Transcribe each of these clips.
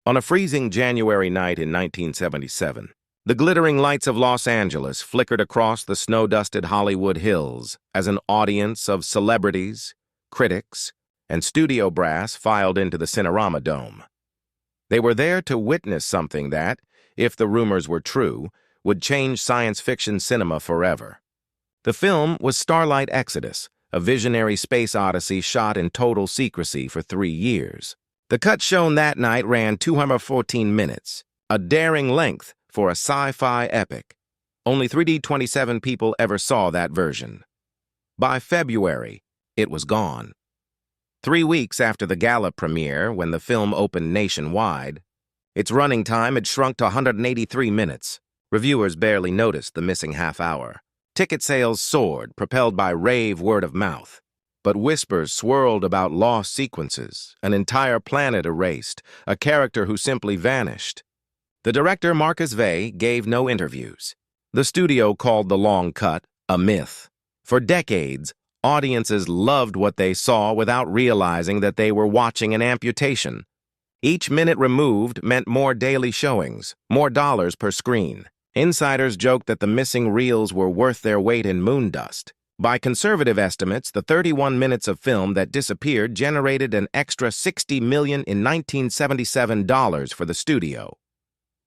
On a freezing January night in 1977, the glittering lights of Los Angeles flickered across the snow-dusted Hollywood hills as an audience of celebrities, critics, and studio brass filed into the Cinerama Dome. They were there to witness something that, if the rumors were true, would change science fiction cinema forever. The film was Starlight Exodus, a visionary space odyssey shot in total secrecy for 3 years. The cut shown that night ran 214 minutes, a daring length for a sci-fi epic. Only 3D27 people ever saw that version. By February, it was gone. 3 weeks after the gala premiere, when the film opened nationwide, its running time had shrunk to 183 minutes. Reviewers barely noticed the missing half hour. Ticket sales soared, propelled by rave word of mouth. But whispers swirled about lost sequences, an entire planet erased, a character who simply vanished. The director, Marcus Vey, gave no interviews. The studio called the long cut a myth. For decades, audiences loved what they saw without realizing that they were watching an amputation. Each minute removed meant more daily showings, more dollars per screen. Insiders joked that the missing reels were worth their weight in moon dust. By conservative estimates, the 31 minutes of film that disappeared generated an extra $60 million in 1977 dollars for the studio.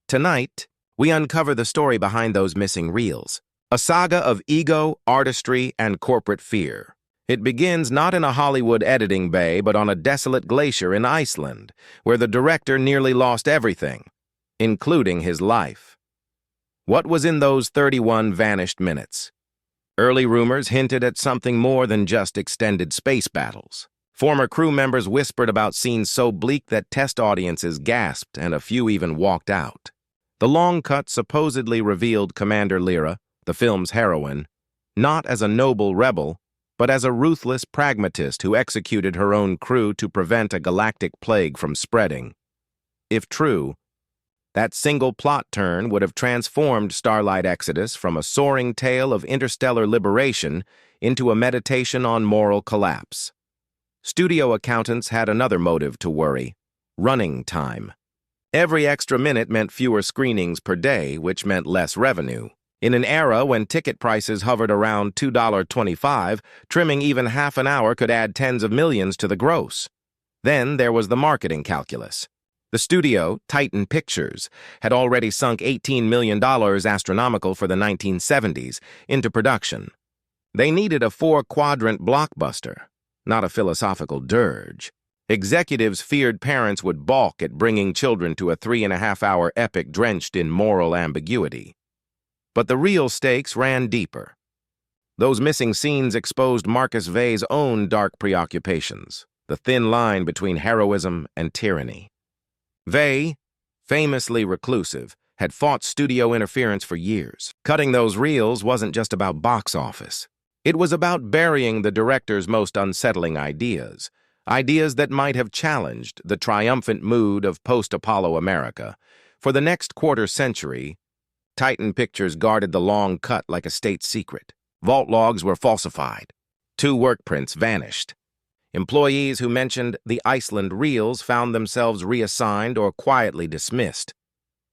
Tonight, we uncover the story behind those missing reels, a saga of ego, artistry, and corporate fear. It begins not in a Hollywood editing bay, but on a desolate glacier in Iceland, where the director nearly lost everything, including his life. What was in those 31 vanished minutes? Early rumors hinted at something more than just extended space battles. Former crew members whispered about scenes so bleak that test audiences gasped and a few even walked out. The long cut supposedly revealed Commander Lyra, the film's heroine, not as a noble rebel, but as a ruthless pragmatist who executed her own crew to prevent a galactic plague from spreading. If true, that single plot turn would have transformed Starlight Exodus from a soaring tale of interstellar liberation into a meditation on moral collapse. Studio accountants had another motive to worry: running time. Every extra minute meant fewer screenings per day, which meant less revenue. In an era when ticket prices hovered around $2.25, trimming even half an hour could add tens of millions to the gross. Then there was the marketing calculus. The studio, Titan Pictures, had already sunk $18 million, astronomical for the 1970s, into production. They needed a 4-quadrant blockbuster, not a philosophical dirge. Executives feared parents would balk at bringing children to a 3.5-hour epic drenched in moral ambiguity. But the real stakes ran deeper. Those missing scenes exposed Marcus Vey's own dark preoccupations, the thin line between heroism and tyranny. Vey, famously reclusive, had fought studio interference for years. Cutting those reels wasn't just about box office. It was about burying the director's most unsettling ideas, ideas that might have challenged the triumphant mood of post-Apollo America. For the next quarter-century, Titan Pictures guarded the long cut like a state secret. Vault logs were falsified. 2 work prints vanished. Employees who mentioned the Iceland reels found themselves reassigned or quietly dismissed.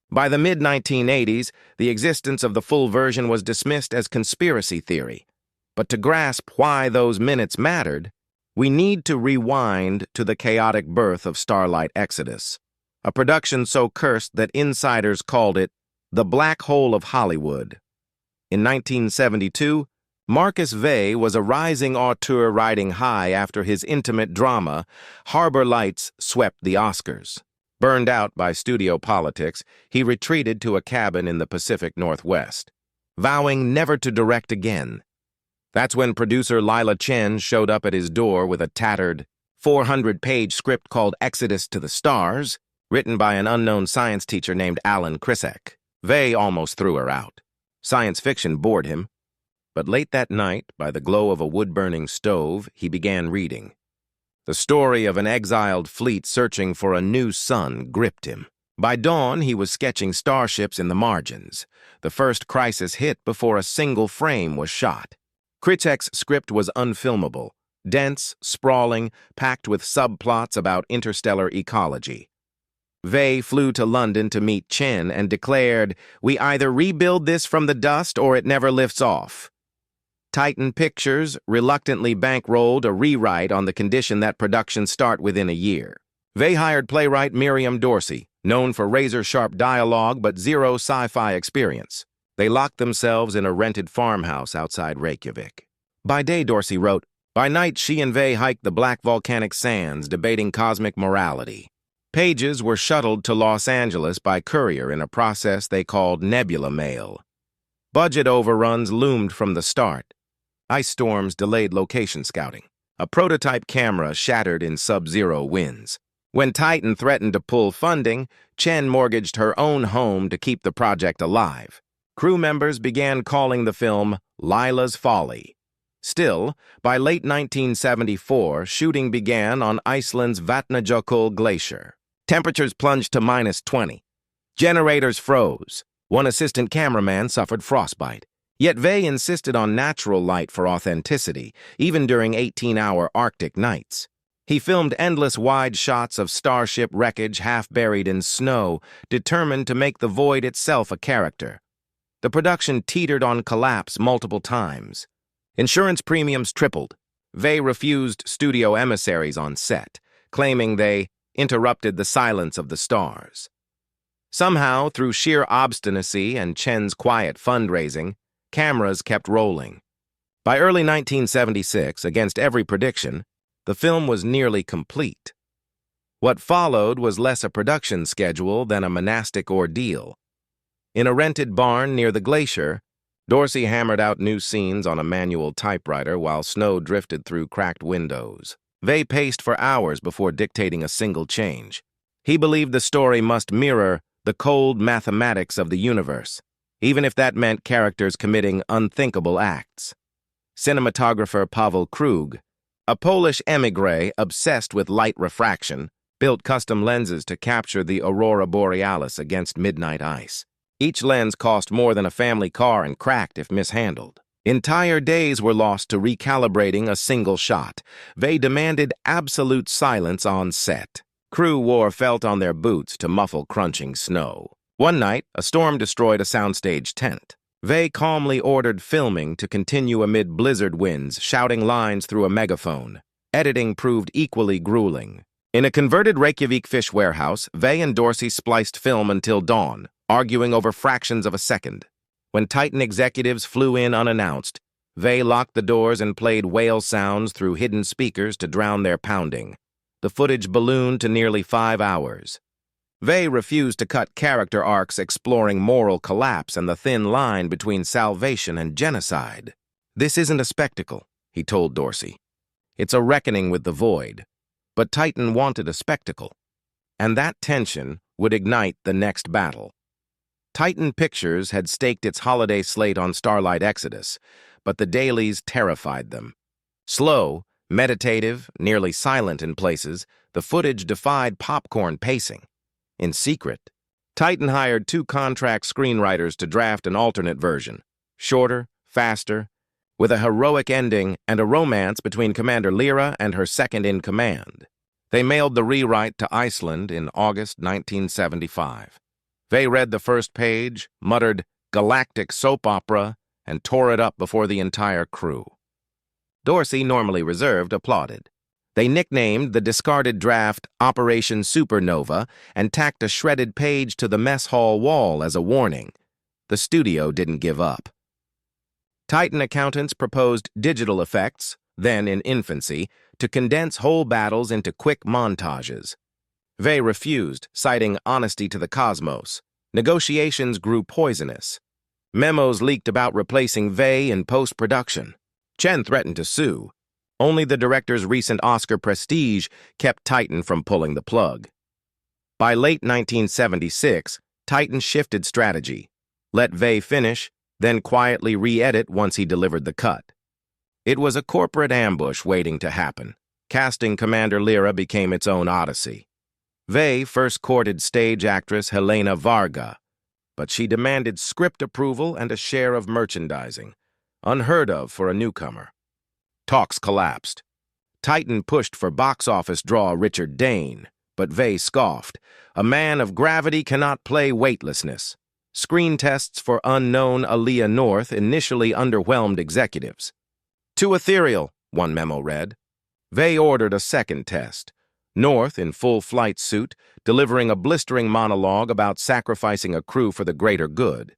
By the mid-1980s, the existence of the full version was dismissed as conspiracy theory. But to grasp why those minutes mattered, we need to rewind to the chaotic birth of Starlight Exodus, a production so cursed that insiders called it the black hole of Hollywood. In 1972, Marcus Vey was a rising auteur riding high after his intimate drama, Harbor Lights, swept the Oscars. Burned out by studio politics, he retreated to a cabin in the Pacific Northwest, vowing never to direct again. That's when producer Lila Chen showed up at his door with a tattered, 400-page script called Exodus to the Stars, written by an unknown science teacher named Alan Krycek. Vey almost threw her out. Science fiction bored him. But late that night, by the glow of a wood-burning stove, he began reading. The story of an exiled fleet searching for a new sun gripped him. By dawn, he was sketching starships in the margins. The first crisis hit before a single frame was shot. Krycek's script was unfilmable, dense, sprawling, packed with subplots about interstellar ecology. Vey flew to London to meet Chen and declared, "We either rebuild this from the dust or it never lifts off." Titan Pictures reluctantly bankrolled a rewrite on the condition that production start within a year. Vey hired playwright Miriam Dorsey, known for razor-sharp dialogue but zero sci-fi experience. They locked themselves in a rented farmhouse outside Reykjavik. By day, Dorsey wrote, by night she and Vey hiked the black volcanic sands, debating cosmic morality. Pages were shuttled to Los Angeles by courier in a process they called nebula mail. Budget overruns loomed from the start. Ice storms delayed location scouting. A prototype camera shattered in sub-zero winds. When Titan threatened to pull funding, Chen mortgaged her own home to keep the project alive. Crew members began calling the film Lila's Folly. Still, by late 1974, shooting began on Iceland's Vatnajökull Glacier. Temperatures plunged to -20. Generators froze. One assistant cameraman suffered frostbite. Yet Vey insisted on natural light for authenticity, even during 18-hour Arctic nights. He filmed endless wide shots of starship wreckage half buried in snow, determined to make the void itself a character. The production teetered on collapse multiple times. Insurance premiums tripled. Vey refused studio emissaries on set, claiming they interrupted the silence of the stars. Somehow, through sheer obstinacy and Chen's quiet fundraising, cameras kept rolling. By early 1976, against every prediction, the film was nearly complete. What followed was less a production schedule than a monastic ordeal. In a rented barn near the glacier, Dorsey hammered out new scenes on a manual typewriter while snow drifted through cracked windows. Vey paced for hours before dictating a single change. He believed the story must mirror the cold mathematics of the universe, even if that meant characters committing unthinkable acts. Cinematographer Pavel Krug, a Polish émigré obsessed with light refraction, built custom lenses to capture the aurora borealis against midnight ice. Each lens cost more than a family car and cracked if mishandled. Entire days were lost to recalibrating a single shot. Vey demanded absolute silence on set. Crew wore felt on their boots to muffle crunching snow. One night, a storm destroyed a soundstage tent. Vey calmly ordered filming to continue amid blizzard winds, shouting lines through a megaphone. Editing proved equally grueling. In a converted Reykjavik fish warehouse, Vey and Dorsey spliced film until dawn, arguing over fractions of a second. When Titan executives flew in unannounced, Vey locked the doors and played whale sounds through hidden speakers to drown their pounding. The footage ballooned to nearly 5 hours. Vey refused to cut character arcs exploring moral collapse and the thin line between salvation and genocide. "This isn't a spectacle," he told Dorsey. "It's a reckoning with the void." But Titan wanted a spectacle, and that tension would ignite the next battle. Titan Pictures had staked its holiday slate on Starlight Exodus, but the dailies terrified them. Slow, meditative, nearly silent in places, the footage defied popcorn pacing. In secret, Titan hired 2 contract screenwriters to draft an alternate version, shorter, faster, with a heroic ending and a romance between Commander Lyra and her second-in-command. They mailed the rewrite to Iceland in August 1975. Vey read the first page, muttered "galactic soap opera," and tore it up before the entire crew. Dorsey, normally reserved, applauded. They nicknamed the discarded draft Operation Supernova and tacked a shredded page to the mess hall wall as a warning. The studio didn't give up. Titan accountants proposed digital effects, then in infancy, to condense whole battles into quick montages. Vey refused, citing honesty to the cosmos. Negotiations grew poisonous. Memos leaked about replacing Vey in post-production. Chen threatened to sue. Only the director's recent Oscar prestige kept Titan from pulling the plug. By late 1976, Titan shifted strategy. Let Vey finish, then quietly re-edit once he delivered the cut. It was a corporate ambush waiting to happen. Casting Commander Lyra became its own odyssey. Vey first courted stage actress Helena Varga, but she demanded script approval and a share of merchandising, unheard of for a newcomer. Talks collapsed. Titan pushed for box office draw Richard Dane, But Vey scoffed. A man of gravity cannot play weightlessness. Screen tests for unknown Aaliyah North initially underwhelmed executives. Too ethereal, one memo read. Vey ordered a second test. North, in full flight suit, delivering a blistering monologue about sacrificing a crew for the greater good.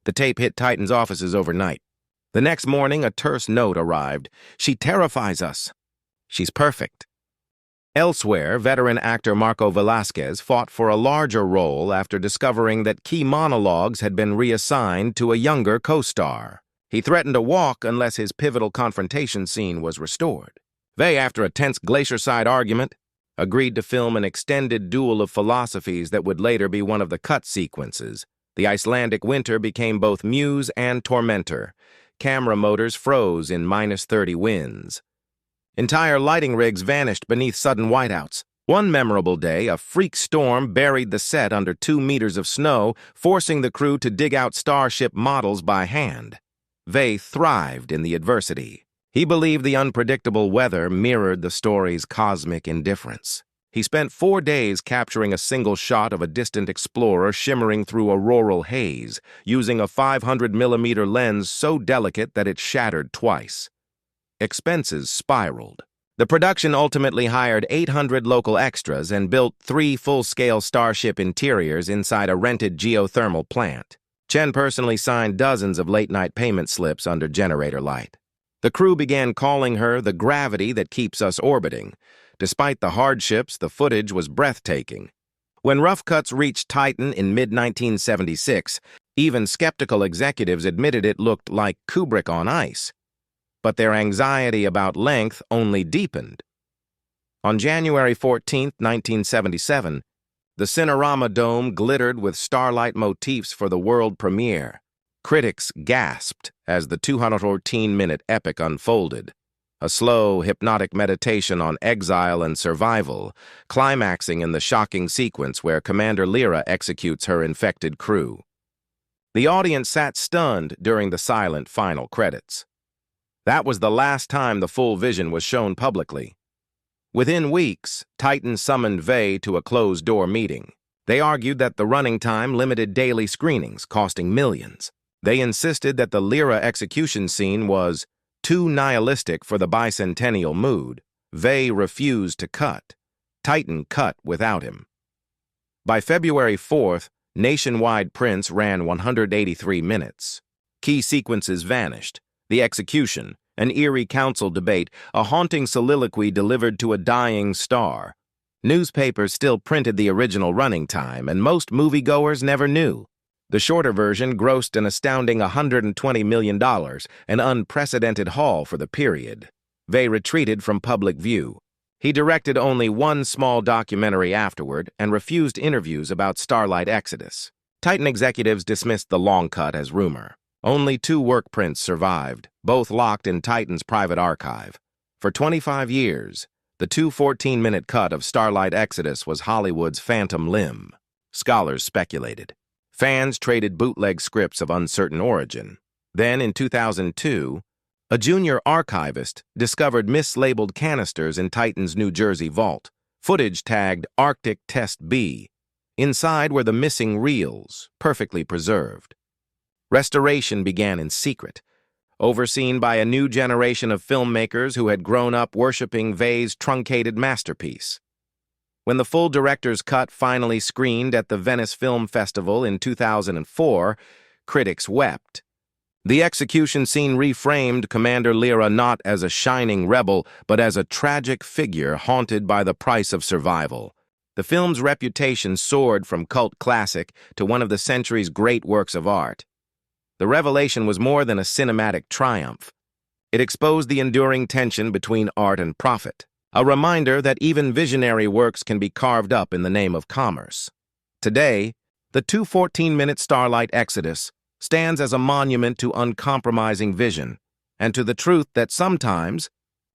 The tape hit Titan's offices overnight. The next morning, a terse note arrived. She terrifies us. She's perfect. Elsewhere, veteran actor Marco Velasquez fought for a larger role after discovering that key monologues had been reassigned to a younger co-star. He threatened to walk unless his pivotal confrontation scene was restored. Vey, after a tense glacier-side argument, agreed to film an extended duel of philosophies that would later be one of the cut sequences. The Icelandic winter became both muse and tormentor. Camera motors froze in -30 winds. Entire lighting rigs vanished beneath sudden whiteouts. One memorable day, a freak storm buried the set under 2 meters of snow, forcing the crew to dig out Starship models by hand. Vey thrived in the adversity. He believed the unpredictable weather mirrored the story's cosmic indifference. He spent 4 days capturing a single shot of a distant explorer shimmering through auroral haze, using a 500mm lens so delicate that it shattered twice. Expenses spiraled. The production ultimately hired 800 local extras and built 3 full-scale Starship interiors inside a rented geothermal plant. Chen personally signed dozens of late-night payment slips under generator light. The crew began calling her the gravity that keeps us orbiting. Despite the hardships, the footage was breathtaking. When rough cuts reached Titan in mid-1976, even skeptical executives admitted it looked like Kubrick on ice. But their anxiety about length only deepened. On January 14, 1977, the Cinerama Dome glittered with starlight motifs for the world premiere. Critics gasped as the 214-minute epic unfolded, a slow, hypnotic meditation on exile and survival, climaxing in the shocking sequence where Commander Lyra executes her infected crew. The audience sat stunned during the silent final credits. That was the last time the full vision was shown publicly. Within weeks, Titan summoned Vey to a closed-door meeting. They argued that the running time limited daily screenings, costing millions. They insisted that the Lyra execution scene was too nihilistic for the bicentennial mood. Vey refused to cut. Titan cut without him. By February 4th, nationwide prints ran 183 minutes. Key sequences vanished. The execution, an eerie council debate, a haunting soliloquy delivered to a dying star. Newspapers still printed the original running time, and most moviegoers never knew. The shorter version grossed an astounding $120 million, an unprecedented haul for the period. Vey retreated from public view. He directed only one small documentary afterward and refused interviews about Starlight Exodus. Titan executives dismissed the long cut as rumor. Only 2 work prints survived, both locked in Titan's private archive. For 25 years, the 214-minute cut of Starlight Exodus was Hollywood's phantom limb. Scholars speculated. Fans traded bootleg scripts of uncertain origin. Then, in 2002, a junior archivist discovered mislabeled canisters in Titan's New Jersey vault, footage tagged Arctic Test B. Inside were the missing reels, perfectly preserved. Restoration began in secret, overseen by a new generation of filmmakers who had grown up worshiping Vey's truncated masterpiece. When the full director's cut finally screened at the Venice Film Festival in 2004, critics wept. The execution scene reframed Commander Lyra not as a shining rebel, but as a tragic figure haunted by the price of survival. The film's reputation soared from cult classic to one of the century's great works of art. The revelation was more than a cinematic triumph. It exposed the enduring tension between art and profit, a reminder that even visionary works can be carved up in the name of commerce. Today, the 214-minute Starlight Exodus stands as a monument to uncompromising vision and to the truth that sometimes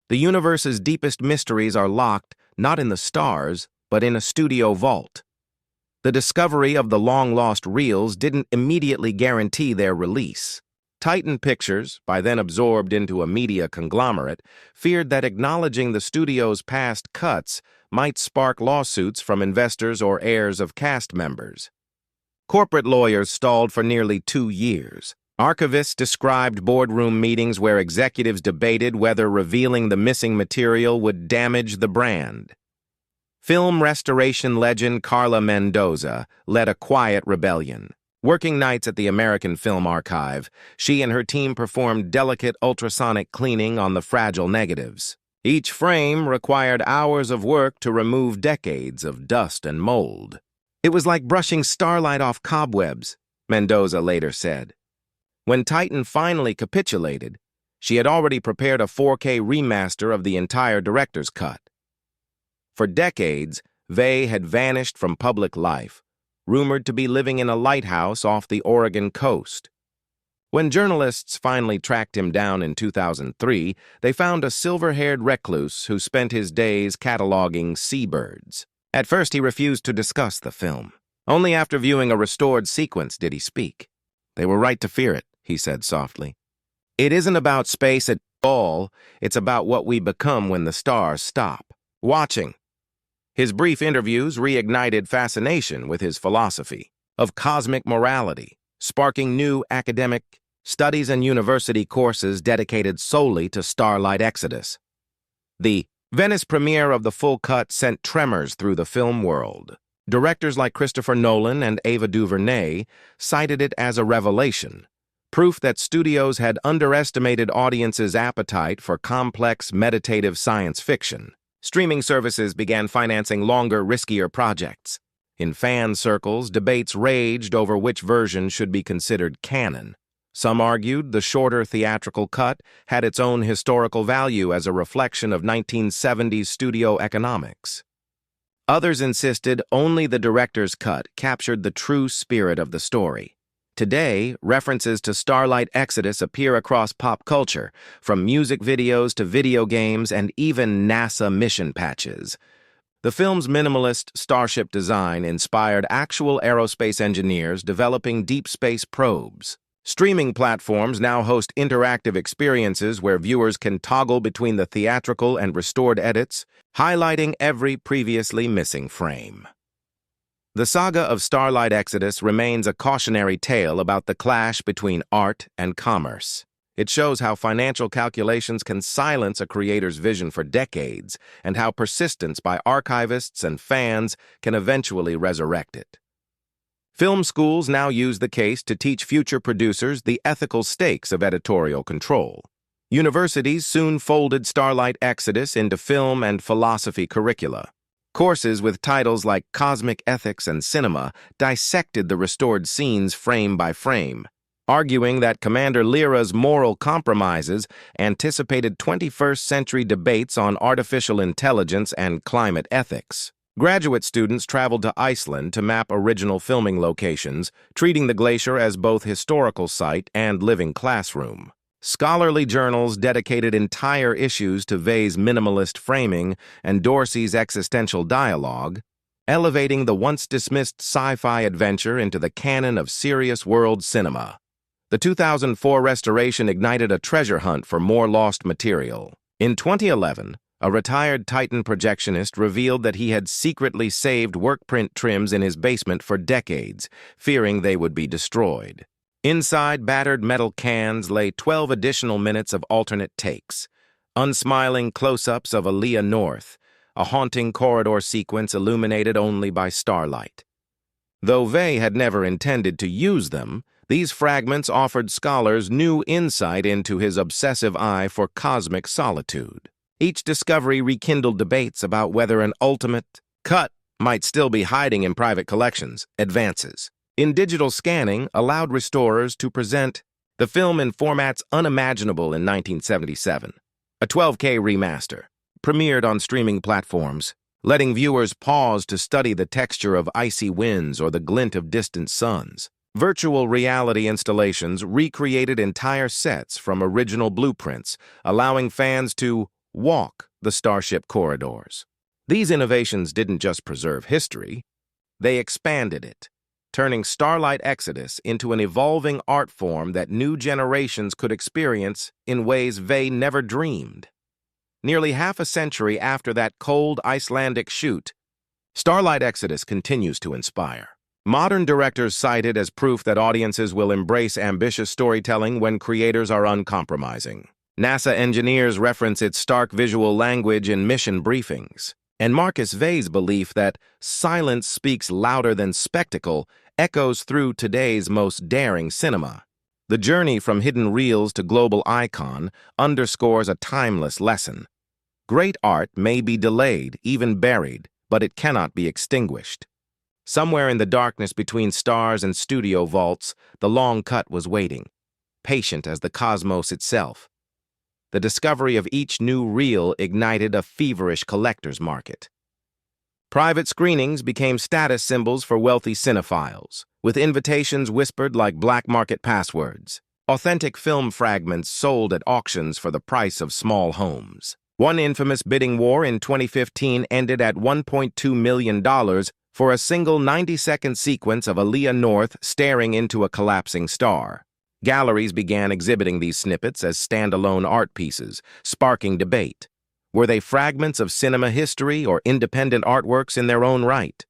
the universe's deepest mysteries are locked not in the stars, but in a studio vault. The discovery of the long-lost reels didn't immediately guarantee their release. Titan Pictures, by then absorbed into a media conglomerate, feared that acknowledging the studio's past cuts might spark lawsuits from investors or heirs of cast members. Corporate lawyers stalled for nearly 2 years. Archivists described boardroom meetings where executives debated whether revealing the missing material would damage the brand. Film restoration legend Carla Mendoza led a quiet rebellion. Working nights at the American Film Archive, she and her team performed delicate ultrasonic cleaning on the fragile negatives. Each frame required hours of work to remove decades of dust and mold. It was like brushing starlight off cobwebs, Mendoza later said. When Titan finally capitulated, she had already prepared a 4K remaster of the entire director's cut. For decades, Vey had vanished from public life, rumored to be living in a lighthouse off the Oregon coast. When journalists finally tracked him down in 2003, they found a silver-haired recluse who spent his days cataloging seabirds. At first, he refused to discuss the film. Only after viewing a restored sequence did he speak. "They were right to fear it," he said softly. "It isn't about space at all, it's about what we become when the stars stop watching." His brief interviews reignited fascination with his philosophy of cosmic morality, sparking new academic studies and university courses dedicated solely to Starlight Exodus. The Venice premiere of the full cut sent tremors through the film world. Directors like Christopher Nolan and Ava DuVernay cited it as a revelation, proof that studios had underestimated audiences' appetite for complex, meditative science fiction. Streaming services began financing longer, riskier projects. In fan circles, debates raged over which version should be considered canon. Some argued the shorter theatrical cut had its own historical value as a reflection of 1970s studio economics. Others insisted only the director's cut captured the true spirit of the story. Today, references to Starlight Exodus appear across pop culture, from music videos to video games and even NASA mission patches. The film's minimalist starship design inspired actual aerospace engineers developing deep space probes. Streaming platforms now host interactive experiences where viewers can toggle between the theatrical and restored edits, highlighting every previously missing frame. The saga of Starlight Exodus remains a cautionary tale about the clash between art and commerce. It shows how financial calculations can silence a creator's vision for decades, and how persistence by archivists and fans can eventually resurrect it. Film schools now use the case to teach future producers the ethical stakes of editorial control. Universities soon folded Starlight Exodus into film and philosophy curricula. Courses with titles like Cosmic Ethics and Cinema dissected the restored scenes frame by frame, arguing that Commander Lyra's moral compromises anticipated 21st century debates on artificial intelligence and climate ethics. Graduate students traveled to Iceland to map original filming locations, treating the glacier as both historical site and living classroom. Scholarly journals dedicated entire issues to Vey's minimalist framing and Dorsey's existential dialogue, elevating the once-dismissed sci-fi adventure into the canon of serious world cinema. The 2004 restoration ignited a treasure hunt for more lost material. In 2011, a retired Titan projectionist revealed that he had secretly saved workprint trims in his basement for decades, fearing they would be destroyed. Inside battered metal cans lay 12 additional minutes of alternate takes, unsmiling close-ups of Aaliyah North, a haunting corridor sequence illuminated only by starlight. Though Vey had never intended to use them, these fragments offered scholars new insight into his obsessive eye for cosmic solitude. Each discovery rekindled debates about whether an ultimate cut might still be hiding in private collections. Advances in digital scanning allowed restorers to present the film in formats unimaginable in 1977. A 12K remaster premiered on streaming platforms, letting viewers pause to study the texture of icy winds or the glint of distant suns. Virtual reality installations recreated entire sets from original blueprints, allowing fans to walk the starship corridors. These innovations didn't just preserve history, they expanded it, turning Starlight Exodus into an evolving art form that new generations could experience in ways Vey never dreamed. nearly half a century after that cold Icelandic shoot, Starlight Exodus continues to inspire. Modern directors cite it as proof that audiences will embrace ambitious storytelling when creators are uncompromising. NASA engineers reference its stark visual language in mission briefings. And Marcus Vey's belief that silence speaks louder than spectacle echoes through today's most daring cinema. The journey from hidden reels to global icon underscores a timeless lesson. Great art may be delayed, even buried, but it cannot be extinguished. Somewhere in the darkness between stars and studio vaults, the long cut was waiting, patient as the cosmos itself. The discovery of each new reel ignited a feverish collector's market. Private screenings became status symbols for wealthy cinephiles, with invitations whispered like black market passwords. Authentic film fragments sold at auctions for the price of small homes. One infamous bidding war in 2015 ended at $1.2 million for a single 90-second sequence of Aaliyah North staring into a collapsing star. Galleries began exhibiting these snippets as standalone art pieces, sparking debate. Were they fragments of cinema history or independent artworks in their own right?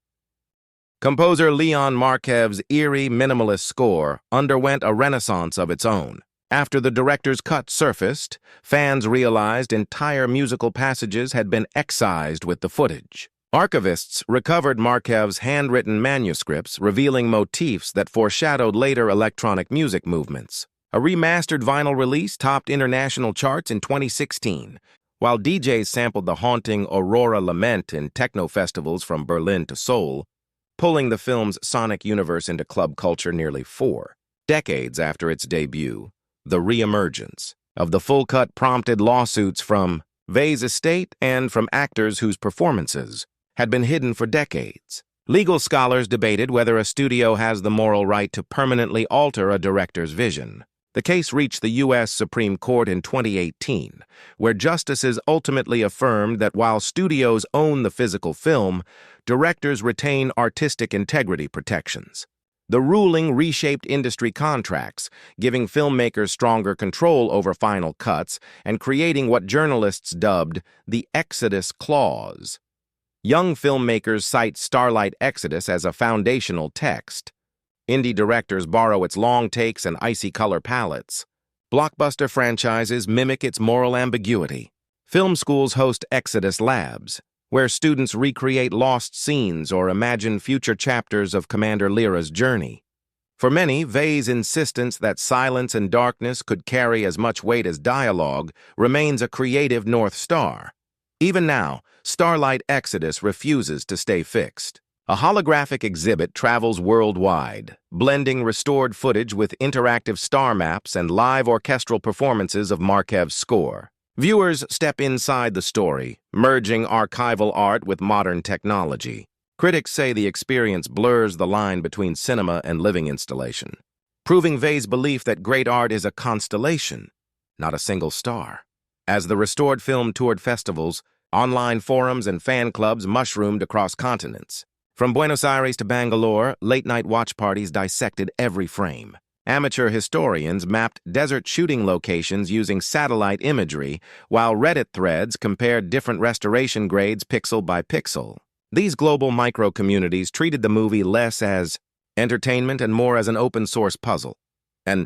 Composer Leon Marquev's eerie minimalist score underwent a renaissance of its own. After the director's cut surfaced, fans realized entire musical passages had been excised with the footage. Archivists recovered Marquev's handwritten manuscripts, revealing motifs that foreshadowed later electronic music movements. A remastered vinyl release topped international charts in 2016, while DJs sampled the haunting Aurora Lament in techno festivals from Berlin to Seoul, pulling the film's sonic universe into club culture nearly 4 decades after its debut. The reemergence of the full cut prompted lawsuits from Vey's estate and from actors whose performances had been hidden for decades. Legal scholars debated whether a studio has the moral right to permanently alter a director's vision. The case reached the U.S. Supreme Court in 2018, where justices ultimately affirmed that while studios own the physical film, directors retain artistic integrity protections. The ruling reshaped industry contracts, giving filmmakers stronger control over final cuts and creating what journalists dubbed the Exodus Clause. Young filmmakers cite Starlight Exodus as a foundational text. Indie directors borrow its long takes and icy color palettes. Blockbuster franchises mimic its moral ambiguity. Film schools host Exodus Labs, where students recreate lost scenes or imagine future chapters of Commander Lyra's journey. For many, Vey's insistence that silence and darkness could carry as much weight as dialogue remains a creative North Star. Even now, Starlight Exodus refuses to stay fixed. A holographic exhibit travels worldwide, blending restored footage with interactive star maps and live orchestral performances of Marquev's score. Viewers step inside the story, merging archival art with modern technology. Critics say the experience blurs the line between cinema and living installation, proving Vey's belief that great art is a constellation, not a single star. As the restored film toured festivals, online forums and fan clubs mushroomed across continents. From Buenos Aires to Bangalore, late-night watch parties dissected every frame. Amateur historians mapped desert shooting locations using satellite imagery, while Reddit threads compared different restoration grades pixel by pixel. These global micro-communities treated the movie less as entertainment and more as an open-source puzzle, an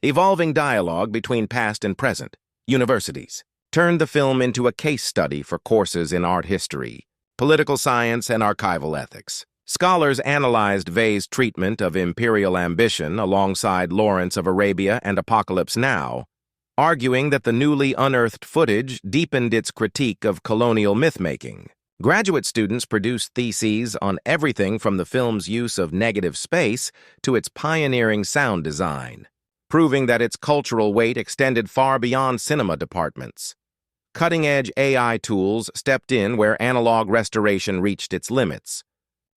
evolving dialogue between past and present. Universities turned the film into a case study for courses in art history, political science, and archival ethics. Scholars analyzed Vey's treatment of imperial ambition alongside Lawrence of Arabia and Apocalypse Now, arguing that the newly unearthed footage deepened its critique of colonial myth-making. Graduate students produced theses on everything from the film's use of negative space to its pioneering sound design, proving that its cultural weight extended far beyond cinema departments. Cutting-edge AI tools stepped in where analog restoration reached its limits.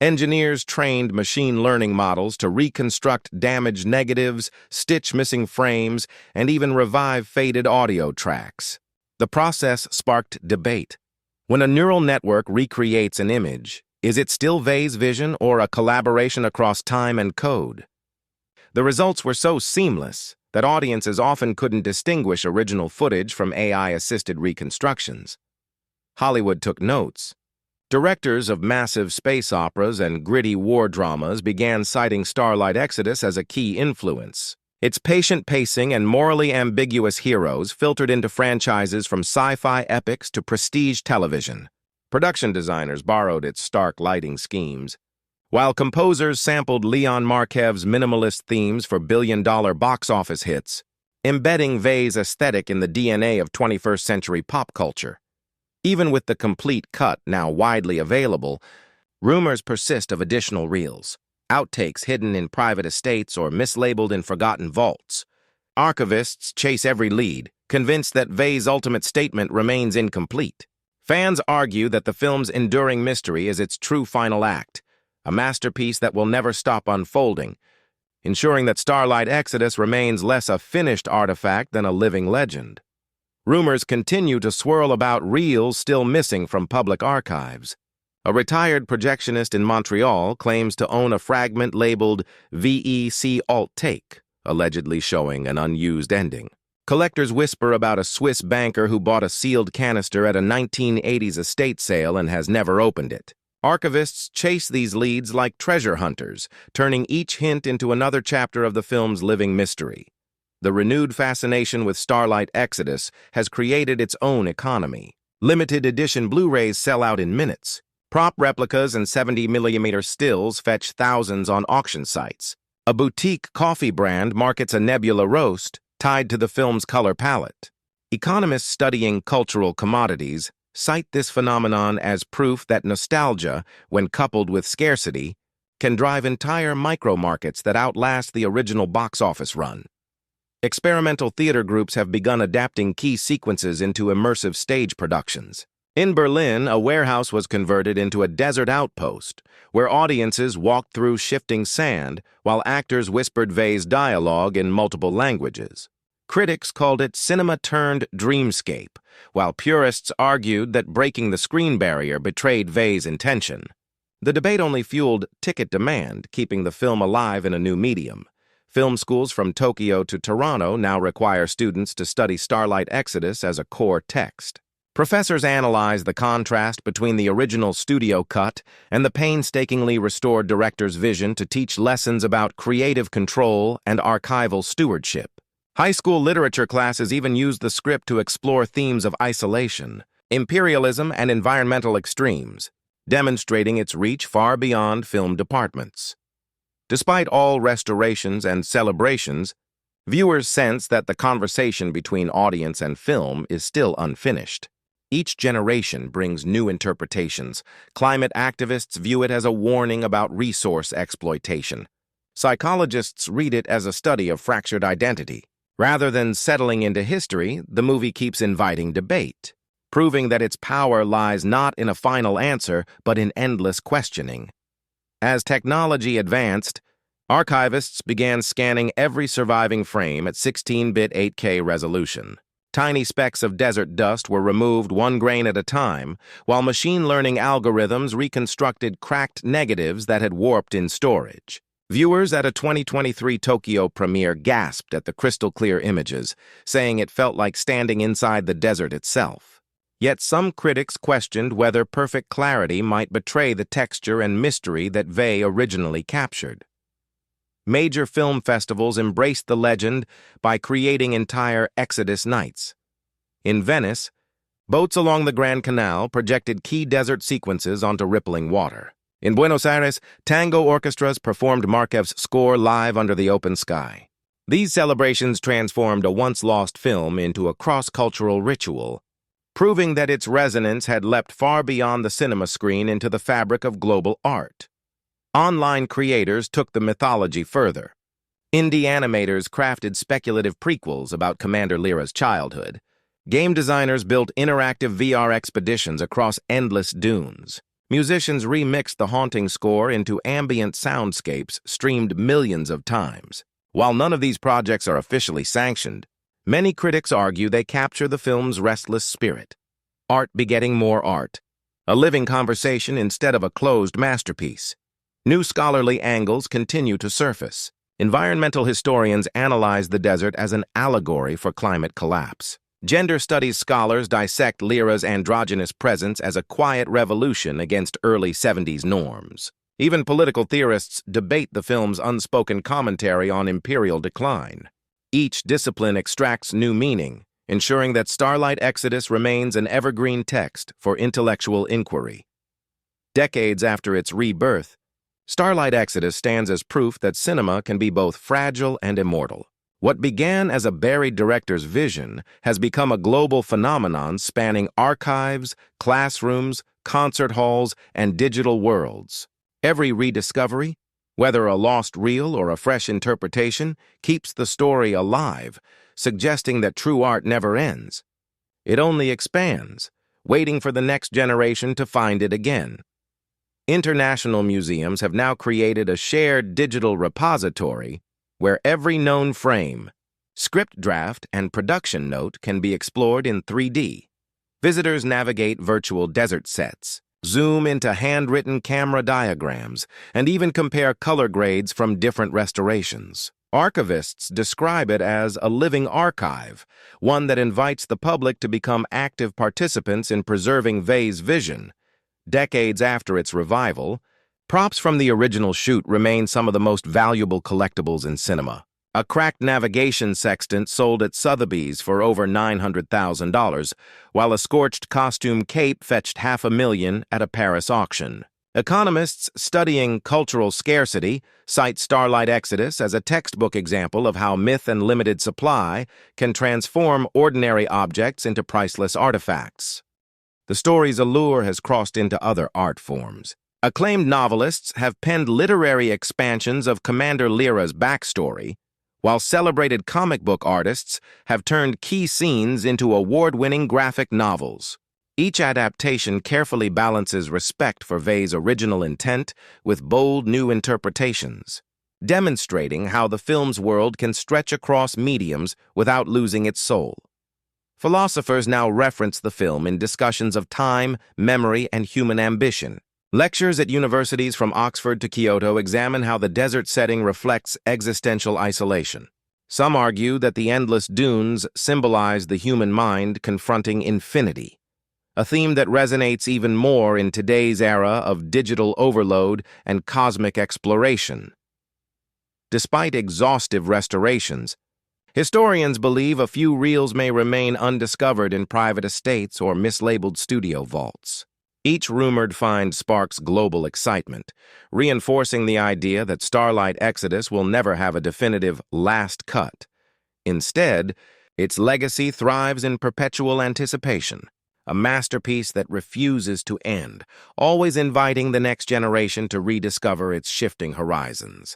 Engineers trained machine learning models to reconstruct damaged negatives, stitch missing frames, and even revive faded audio tracks. The process sparked debate. When a neural network recreates an image, is it still Vey's vision or a collaboration across time and code? The results were so seamless that audiences often couldn't distinguish original footage from AI-assisted reconstructions. Hollywood took notes. Directors of massive space operas and gritty war dramas began citing Starlight Exodus as a key influence. Its patient pacing and morally ambiguous heroes filtered into franchises from sci-fi epics to prestige television. Production designers borrowed its stark lighting schemes, while composers sampled Leon Markev's minimalist themes for billion-dollar box office hits, embedding Vey's aesthetic in the DNA of 21st century pop culture. Even with the complete cut now widely available, rumors persist of additional reels, outtakes hidden in private estates or mislabeled in forgotten vaults. Archivists chase every lead, convinced that Vey's ultimate statement remains incomplete. Fans argue that the film's enduring mystery is its true final act, a masterpiece that will never stop unfolding, ensuring that Starlight Exodus remains less a finished artifact than a living legend. Rumors continue to swirl about reels still missing from public archives. A retired projectionist in Montreal claims to own a fragment labeled VEC Alt Take, allegedly showing an unused ending. Collectors whisper about a Swiss banker who bought a sealed canister at a 1980s estate sale and has never opened it. Archivists chase these leads like treasure hunters, turning each hint into another chapter of the film's living mystery. The renewed fascination with Starlight Exodus has created its own economy. Limited edition Blu-rays sell out in minutes. Prop replicas and 70mm stills fetch thousands on auction sites. A boutique coffee brand markets a Nebula roast tied to the film's color palette. Economists studying cultural commodities cite this phenomenon as proof that nostalgia, when coupled with scarcity, can drive entire micro-markets that outlast the original box office run. Experimental theater groups have begun adapting key sequences into immersive stage productions. In Berlin, a warehouse was converted into a desert outpost, where audiences walked through shifting sand while actors whispered Vey's dialogue in multiple languages. Critics called it cinema-turned-dreamscape, while purists argued that breaking the screen barrier betrayed Vey's intention. The debate only fueled ticket demand, keeping the film alive in a new medium. Film schools from Tokyo to Toronto now require students to study Starlight Exodus as a core text. Professors analyze the contrast between the original studio cut and the painstakingly restored director's vision to teach lessons about creative control and archival stewardship. High school literature classes even use the script to explore themes of isolation, imperialism, and environmental extremes, demonstrating its reach far beyond film departments. Despite all restorations and celebrations, viewers sense that the conversation between audience and film is still unfinished. Each generation brings new interpretations. Climate activists view it as a warning about resource exploitation. Psychologists read it as a study of fractured identity. Rather than settling into history, the movie keeps inviting debate, proving that its power lies not in a final answer, but in endless questioning. As technology advanced, archivists began scanning every surviving frame at 16-bit 8K resolution. Tiny specks of desert dust were removed one grain at a time, while machine learning algorithms reconstructed cracked negatives that had warped in storage. Viewers at a 2023 Tokyo premiere gasped at the crystal-clear images, saying it felt like standing inside the desert itself. Yet some critics questioned whether perfect clarity might betray the texture and mystery that Vey originally captured. Major film festivals embraced the legend by creating entire Exodus nights. In Venice, boats along the Grand Canal projected key desert sequences onto rippling water. In Buenos Aires, tango orchestras performed Markev's score live under the open sky. These celebrations transformed a once-lost film into a cross-cultural ritual, proving that its resonance had leapt far beyond the cinema screen into the fabric of global art. Online creators took the mythology further. Indie animators crafted speculative prequels about Commander Lyra's childhood. Game designers built interactive VR expeditions across endless dunes. Musicians remixed the haunting score into ambient soundscapes streamed millions of times. While none of these projects are officially sanctioned, many critics argue they capture the film's restless spirit. Art begetting more art. A living conversation instead of a closed masterpiece. New scholarly angles continue to surface. Environmental historians analyze the desert as an allegory for climate collapse. Gender studies scholars dissect Lyra's androgynous presence as a quiet revolution against early 70s norms. Even political theorists debate the film's unspoken commentary on imperial decline. Each discipline extracts new meaning, ensuring that Starlight Exodus remains an evergreen text for intellectual inquiry. Decades after its rebirth, Starlight Exodus stands as proof that cinema can be both fragile and immortal. What began as a buried director's vision has become a global phenomenon spanning archives, classrooms, concert halls, and digital worlds. Every rediscovery, whether a lost reel or a fresh interpretation, keeps the story alive, suggesting that true art never ends. It only expands, waiting for the next generation to find it again. International museums have now created a shared digital repository where every known frame, script draft, and production note can be explored in 3D. Visitors navigate virtual desert sets, zoom into handwritten camera diagrams, and even compare color grades from different restorations. Archivists describe it as a living archive, one that invites the public to become active participants in preserving Vey's vision. Decades after its revival, props from the original shoot remain some of the most valuable collectibles in cinema. A cracked navigation sextant sold at Sotheby's for over $900,000, while a scorched costume cape fetched $500,000 at a Paris auction. Economists studying cultural scarcity cite Starlight Exodus as a textbook example of how myth and limited supply can transform ordinary objects into priceless artifacts. The story's allure has crossed into other art forms. Acclaimed novelists have penned literary expansions of Commander Lyra's backstory, while celebrated comic book artists have turned key scenes into award-winning graphic novels. Each adaptation carefully balances respect for Vey's original intent with bold new interpretations, demonstrating how the film's world can stretch across mediums without losing its soul. Philosophers now reference the film in discussions of time, memory, and human ambition. Lectures at universities from Oxford to Kyoto examine how the desert setting reflects existential isolation. Some argue that the endless dunes symbolize the human mind confronting infinity, a theme that resonates even more in today's era of digital overload and cosmic exploration. Despite exhaustive restorations, historians believe a few reels may remain undiscovered in private estates or mislabeled studio vaults. Each rumored find sparks global excitement, reinforcing the idea that Starlight Exodus will never have a definitive last cut. Instead, its legacy thrives in perpetual anticipation, a masterpiece that refuses to end, always inviting the next generation to rediscover its shifting horizons.